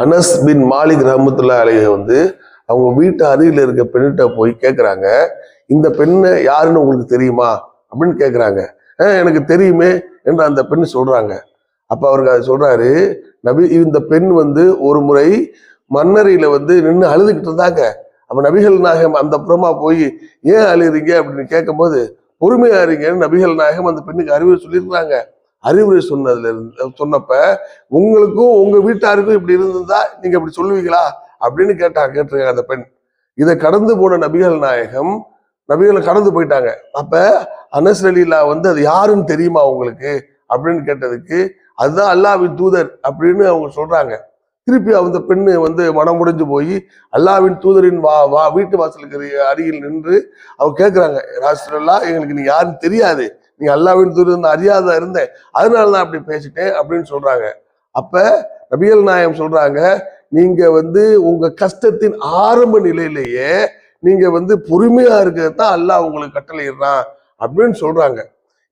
அனஸ் பின் மாலிக் ரஹ்மத்துல்லாஹி அலைஹி வந்து அவங்க வீட்டு அருகில் இருக்க பெண்ணிட்ட போய் கேட்குறாங்க, இந்த பெண்ணை யாருன்னு உங்களுக்கு தெரியுமா அப்படின்னு கேட்குறாங்க. எனக்கு தெரியுமே என்று அந்த பெண் சொல்றாங்க. அப்ப அவருக்கு அது சொல்றாரு, நபி இந்த பெண் வந்து ஒரு முறை மன்னரையில வந்து நின்று அழுதுகிட்டு இருந்தாங்க. அப்ப நபிகள் நாயகம் அந்த புறமா போய் ஏன் அழுகிறீங்க அப்படின்னு கேட்கும்போது பொறுமையா இருங்கன்னு நபிகள் நாயகம் அந்த பெண்ணுக்கு அறிவுரை சொல்லியிருக்கிறாங்க. அறிவுரை சொன்னப்ப உங்களுக்கும் உங்க வீட்டாருக்கும் இப்படி இருந்திருந்தா நீங்க இப்படி சொல்லுவீங்களா அப்படின்னு கேட்டிருக்காங்க அந்த பெண். இதை கடந்து போன நபிகள் நாயகம் நபிகளை கடந்து போயிட்டாங்க. அப்ப அனஸ் ரலியல்லாஹு வந்து அது யாருன்னு தெரியுமா உங்களுக்கு அப்படின்னு கேட்டதுக்கு அதுதான் அல்லாஹ்வின் தூதர் அப்படின்னு அவங்க சொல்றாங்க. திருப்பி அந்த பெண்ணு வந்து மனம் முடிஞ்சு போய் அல்லாஹ்வின் தூதரின் வீட்டு வாசலுக்கு அருகில் நின்று அவங்க கேட்கிறாங்க, ரசூலல்லாஹ் எங்களுக்கு நீ யாருன்னு தெரியாது, நீ அல்லாஹ்வின் தூதர் அறியாத இருந்தேன், அதனாலதான் அப்படி பேசிட்டேன் அப்படின்னு சொல்றாங்க. அப்ப நபிகள் நாயகம் சொல்றாங்க, நீங்க வந்து உங்க கஷ்டத்தின் ஆரம்ப நிலையிலேயே நீங்க வந்து பொறுமையா இருக்கிறது தான் அல்லாஹ் உங்களுக்கு கட்டளையிடுறான் அப்படின்னு சொல்றாங்க.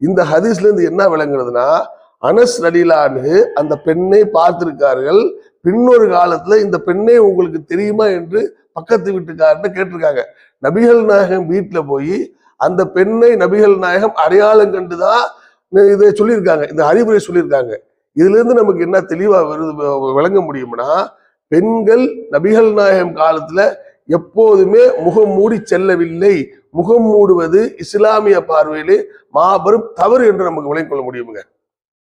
இந்த ஹதீஸ்ல இருந்து என்ன விளங்குறதுன்னா, அனஸ் ரலியல்லாஹு அன்ஹு அந்த பெண்ணை பார்த்திருக்கார்கள். பின்னொரு காலத்துல இந்த பெண்ணை உங்களுக்கு தெரியுமா என்று பக்கத்து வீட்டுக்காரர்கிட்ட கேட்டிருக்காங்க. நபிகள் நாயகம் வீட்டுல போய் அந்த பெண்ணை நபிகள் நாயகம் அடையாளம் கண்டுதான் இதை சொல்லியிருக்காங்க, இந்த அறிவுரை சொல்லியிருக்காங்க. இதுல இருந்து நமக்கு என்ன தெளிவா விளங்க முடியும்னா, பெண்கள் நபிகள் நாயகம் காலத்துல எப்போதுமே முகம் மூடி செல்லவில்லை. முகம் மூடுவது இஸ்லாமிய பார்வையிலே மாபெரும் தவறு என்று நமக்கு விளங்கிக் கொள்ள முடியுமுங்க.